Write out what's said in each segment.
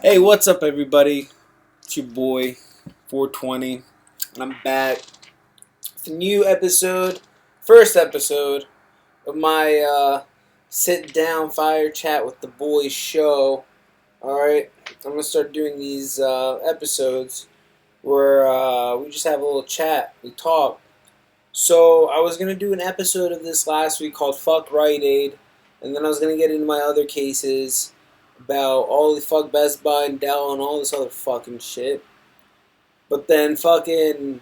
Hey, what's up, everybody? It's your boy, 420, and I'm back with a new episode, first episode of my sit down fire chat with the boys show. Alright, I'm gonna start doing these episodes where we just have a little chat, we talk. So, I was gonna do an episode of this last week called Fuck Rite Aid, and then I was gonna get into my other cases about all the fuck Best Buy and Dell and all this other fucking shit. But then fucking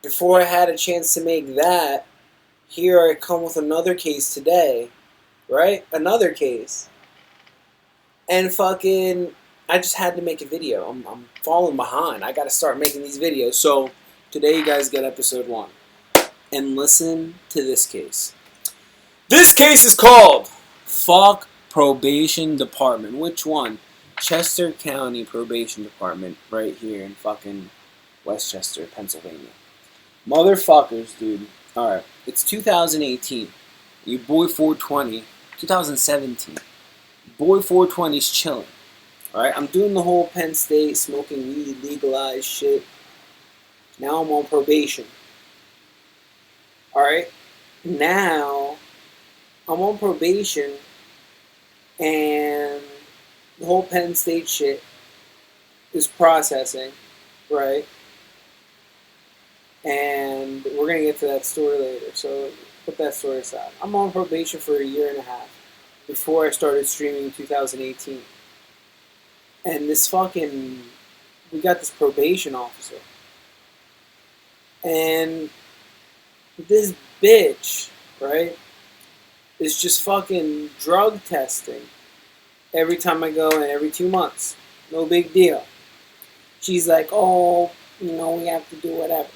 before I had a chance to make that, here I come with another case today. Right? Another case. And fucking I just had to make a video. I'm falling behind. I gotta start making these videos. So today you guys get episode 1. And listen to this case. This case is called Fuck Probation Department. Which one? Chester County Probation Department, right here in fucking Westchester, Pennsylvania. Motherfuckers, dude. Alright, it's 2018. Your boy 420, 2017. Boy 420's chilling. Alright, I'm doing the whole Penn State smoking weed legalized shit. Now I'm on probation. Alright, now I'm on probation, and the whole Penn State shit is processing, right? And we're going to get to that story later, so put that story aside. I'm on probation for a year and a half before I started streaming in 2018. And we got this probation officer. And this bitch, right, is just fucking drug testing every time I go in, every 2 months. No big deal. She's like, oh, we have to do whatever.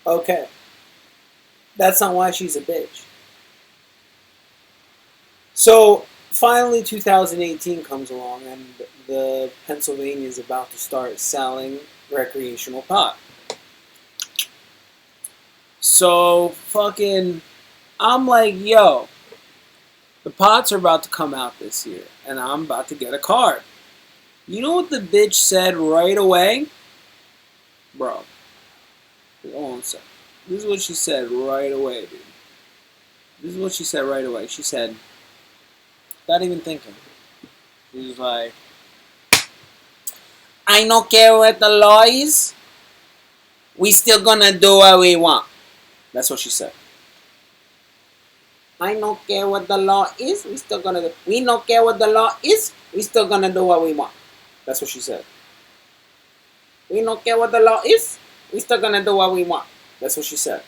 Okay. That's not why she's a bitch. So, finally 2018 comes along and the Pennsylvania is about to start selling recreational pot. So, fucking, I'm like, yo, the pots are about to come out this year, and I'm about to get a card. You know what the bitch said right away? Bro, hold on a second. This is what she said right away, dude. This is what she said right away. She said, without even thinking, she was like, I don't care what the law is. We still gonna do what we want. That's what she said. I don't care what the law is. We don't care what the law is. We still gonna do what we want. That's what she said. We don't care what the law is. We still gonna do what we want. That's what she said.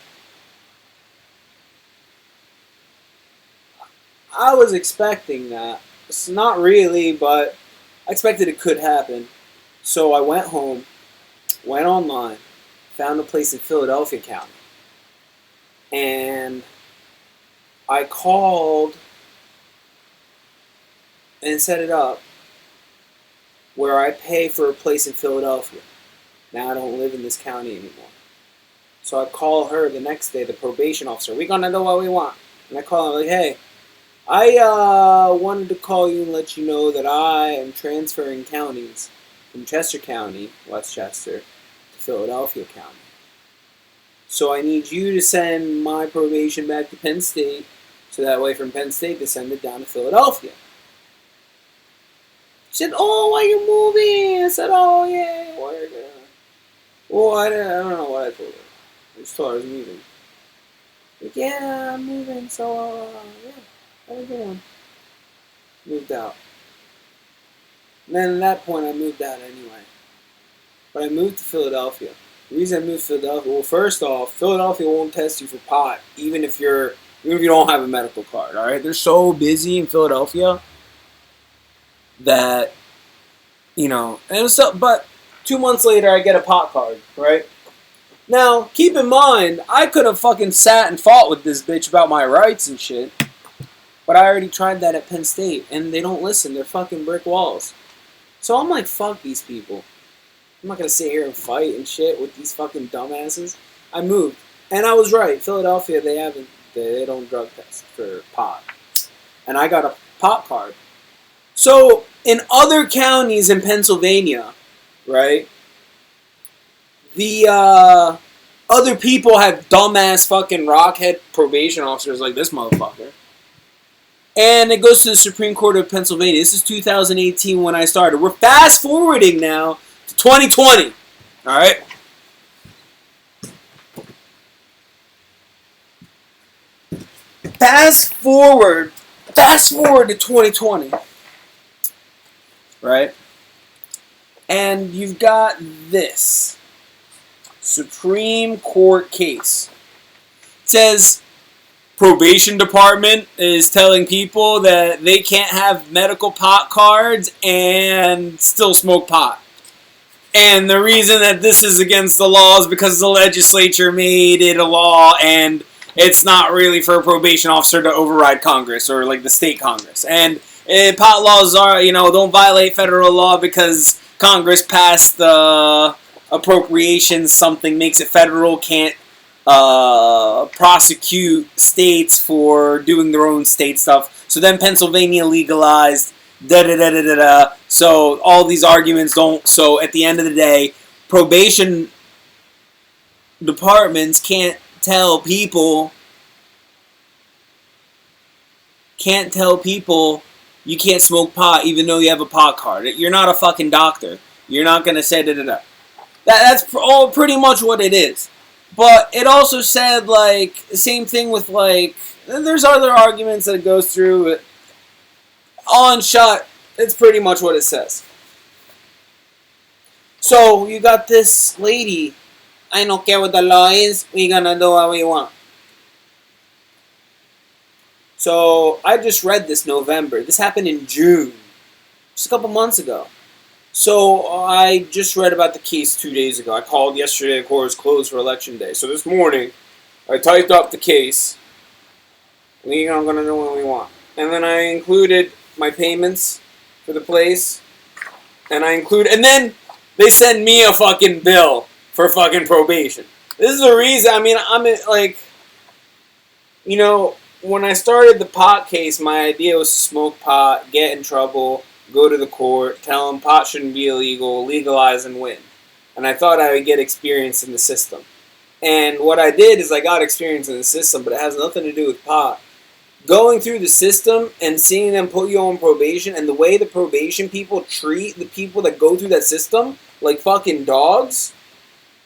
I was expecting that. It's not really, but I expected it could happen. So I went home, went online, found a place in Philadelphia County, and I called and set it up where I pay for a place in Philadelphia. Now I don't live in this county anymore. So I call her the next day, the probation officer. We're gonna do what we want. And I call her like, hey, I wanted to call you and let you know that I am transferring counties from Chester County, Westchester, to Philadelphia County. So I need you to send my probation back to Penn State, so that way from Penn State to send it down to Philadelphia. She said, oh, why are you moving? I said, oh, yeah, word. Well, I don't know what I told her. I just told her I was moving. Like, yeah, I'm moving, so, yeah, have a good one. Moved out. And then at that point, I moved out anyway. But I moved to Philadelphia. The reason I moved to Philadelphia, well, first off, Philadelphia won't test you for pot, even if you don't have a medical card, all right? They're so busy in Philadelphia that, and it was so, but 2 months later, I get a pot card, right? Now, keep in mind, I could have fucking sat and fought with this bitch about my rights and shit, but I already tried that at Penn State, and they don't listen. They're fucking brick walls. So I'm like, fuck these people. I'm not gonna sit here and fight and shit with these fucking dumbasses. I moved, and I was right. Philadelphia, they don't drug test for pot, and I got a pot card. So in other counties in Pennsylvania, right, the other people have dumbass fucking rockhead probation officers like this motherfucker. And it goes to the Supreme Court of Pennsylvania. This is 2018 when I started. We're fast forwarding now to 2020. All right. Fast forward to 2020. Right? And you've got this Supreme Court case. It says probation department is telling people that they can't have medical pot cards and still smoke pot. And the reason that this is against the law is because the legislature made it a law, and it's not really for a probation officer to override Congress or like the state Congress. And pot laws are, don't violate federal law because Congress passed the appropriations, something makes it federal, can't prosecute states for doing their own state stuff. So then Pennsylvania legalized, so all these arguments don't. So at the end of the day, probation departments can't tell people you can't smoke pot even though you have a pot card. You're not a fucking doctor. You're not going to say That's all pretty much what it is. But it also said, like, the same thing with, like, there's other arguments that it goes through. But all in shot, it's pretty much what it says. So, you got this lady, I don't care what the law is, we're gonna do what we want. So, I just read this November. This happened in June. Just a couple months ago. So, I just read about the case 2 days ago. I called yesterday, of course, closed for election day. So this morning, I typed up the case. We're going to do what we want. And then I included my payments for the place. And then they send me a fucking bill for fucking probation. This is the reason, when I started the pot case, my idea was to smoke pot, get in trouble, go to the court, tell them pot shouldn't be illegal, legalize and win. And I thought I would get experience in the system. And what I did is I got experience in the system, but it has nothing to do with pot. Going through the system and seeing them put you on probation and the way the probation people treat the people that go through that system like fucking dogs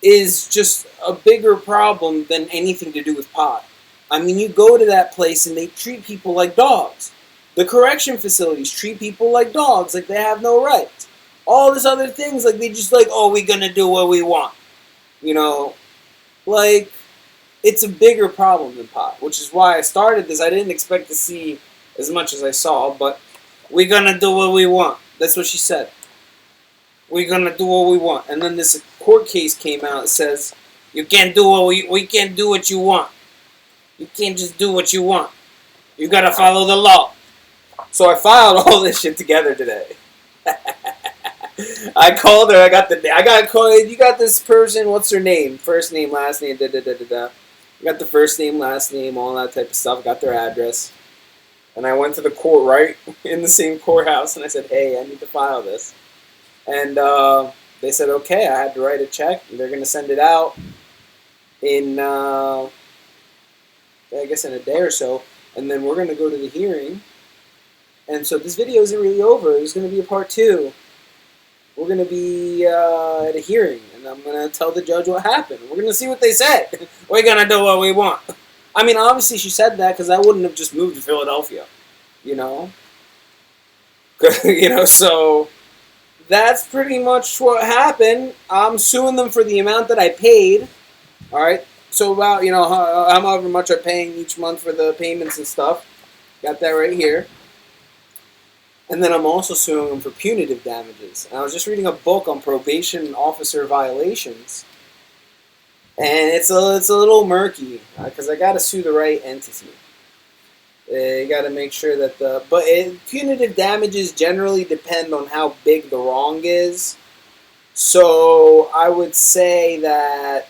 is just a bigger problem than anything to do with pot. I mean, you go to that place and they treat people like dogs. The correction facilities treat people like dogs, like they have no rights. All this other things, like they just we're gonna do what we want. It's a bigger problem than pot, which is why I started this. I didn't expect to see as much as I saw, but we're gonna do what we want. That's what she said. We're gonna do what we want. And then this court case came out that says, you can't do we can't do what you want. You can't just do what you want. You gotta follow the law. So I filed all this shit together today. I called her. I got called. You got this person. What's her name? First name, last name. I got the first name, last name, all that type of stuff. Got their address, and I went to the court right in the same courthouse, and I said, "Hey, I need to file this." And they said, "Okay." I had to write a check. And they're gonna send it out in, I guess, in a day or so, and then we're gonna go to the hearing. And so this video isn't really over. There's going to be a part 2. We're going to be at a hearing, and I'm going to tell the judge what happened. We're going to see what they said. We're going to do what we want. I mean, obviously she said that because I wouldn't have just moved to Philadelphia, So that's pretty much what happened. I'm suing them for the amount that I paid, all right? So about, however much I'm paying each month for the payments and stuff. Got that right here. And then I'm also suing them for punitive damages. And I was just reading a book on probation officer violations. And it's a little murky, because I got to sue the right entity. You got to make sure that punitive damages generally depend on how big the wrong is. So I would say that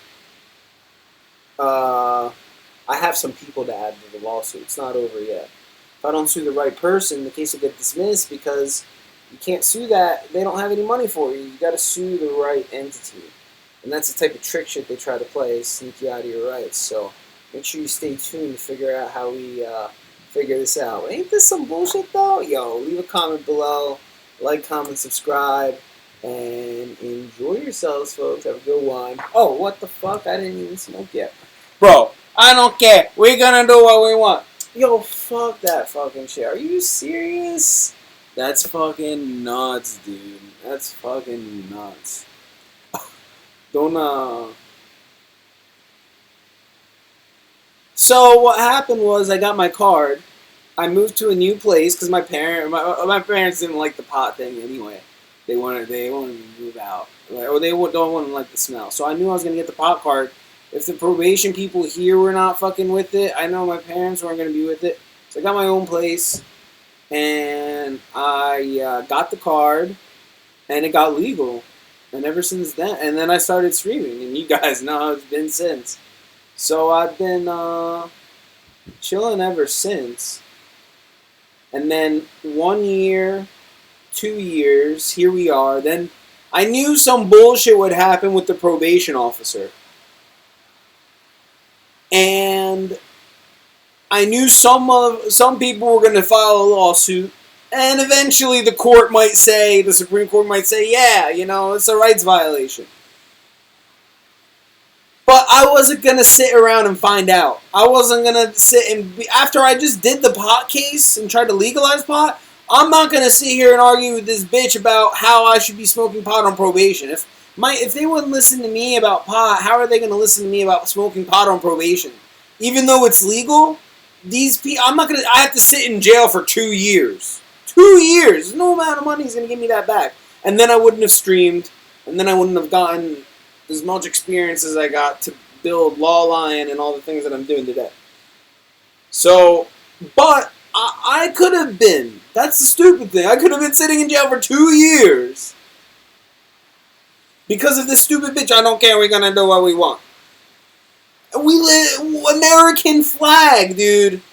I have some people to add to the lawsuit. It's not over yet. If I don't sue the right person, the case will get dismissed because You can't sue that. They don't have any money for you. You got to sue the right entity. And that's the type of trick shit they try to play, sneak you out of your rights. So make sure you stay tuned to figure out how we figure this out. Ain't this some bullshit, though? Yo, leave a comment below. Like, comment, subscribe. And enjoy yourselves, folks. Have a good one. Oh, what the fuck? I didn't even smoke yet. Bro, I don't care. We're gonna do what we want. Yo, fuck that fucking shit. Are you serious? That's fucking nuts, dude. That's fucking nuts. Don't. So what happened was I got my card. I moved to a new place because my parents didn't like the pot thing anyway. They wanted me to move out, or they don't want to like the smell. So I knew I was gonna get the pot card. If the probation people here were not fucking with it, I know my parents weren't gonna be with it. So I got my own place, and I got the card, and it got legal. And ever since then, and then I started streaming, and you guys know how it's been since. So I've been chilling ever since. And then 1 year, 2 years, here we are. Then I knew some bullshit would happen with the probation officer. And I knew some people were going to file a lawsuit. And eventually the Supreme Court might say, yeah, it's a rights violation. But I wasn't going to sit around and find out. I wasn't going to sit and... After I just did the pot case and tried to legalize pot, I'm not going to sit here and argue with this bitch about how I should be smoking pot on probation. If they wouldn't listen to me about pot, how are they going to listen to me about smoking pot on probation? Even though it's legal, these people... I have to sit in jail for 2 years. 2 years! No amount of money is going to give me that back. And then I wouldn't have streamed. And then I wouldn't have gotten as much experience as I got to build Law Lion and all the things that I'm doing today. So, but I could have been. That's the stupid thing. I could have been sitting in jail for 2 years. Because of this stupid bitch. I don't care. We're going to do what we want. We live... American flag, dude.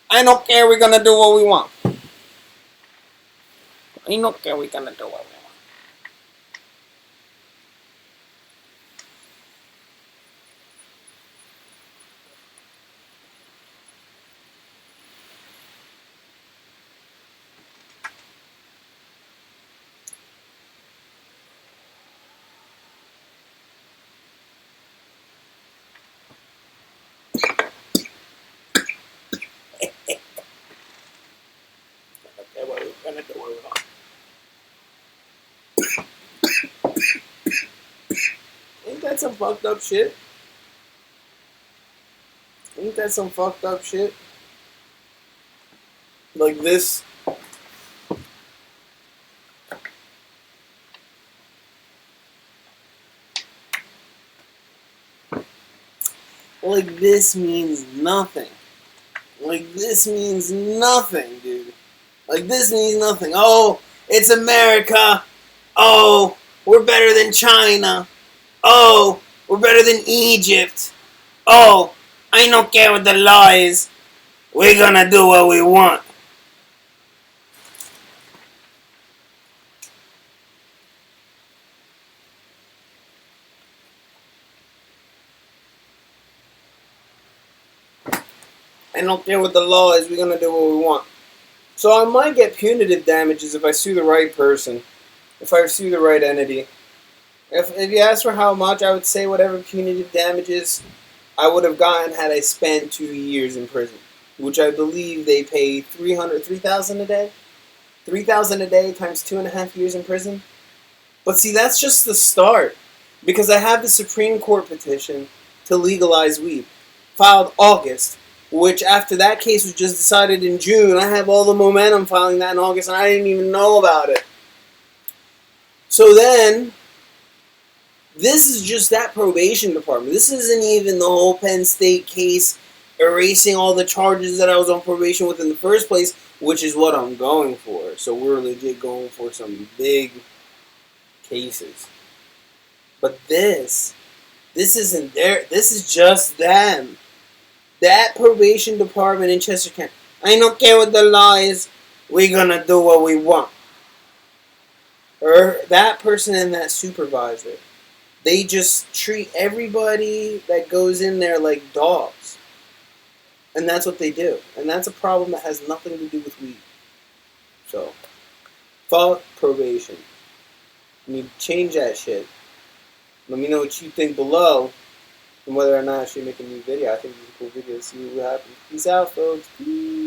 I don't care. We're going to do what we want. I don't care. We're going to do what we want. Ain't that some fucked up shit? Ain't that some fucked up shit? Like this. Like this means nothing. Like this means nothing, dude. Like this means nothing. Oh, it's America. Oh, we're better than China. Oh, we're better than Egypt. Oh, I don't care what the law is. We're gonna do what we want. I don't care what the law is. We're gonna do what we want. So I might get punitive damages if I sue the right person. If I sue the right entity. If you ask for how much, I would say whatever punitive damages I would have gotten had I spent 2 years in prison. Which I believe they pay $3,000 a day? $3,000 a day times 2.5 years in prison? But see, that's just the start. Because I have the Supreme Court petition to legalize weed. Filed August. Which after that case was just decided in June, I have all the momentum filing that in August and I didn't even know about it. So then... This is just that probation department. This isn't even the whole Penn State case erasing all the charges that I was on probation with in the first place, which is what I'm going for. So we're legit going for some big cases. But this isn't there. This is just them. That probation department in Chester County. I don't care what the law is. We're gonna do what we want. or that person and that supervisor. They just treat everybody that goes in there like dogs. And that's what they do. And that's a problem that has nothing to do with weed. So, fuck probation. I mean, change that shit. Let me know what you think below and whether or not I should make a new video. I think it's a cool video to see what happens. Peace out, folks. Peace.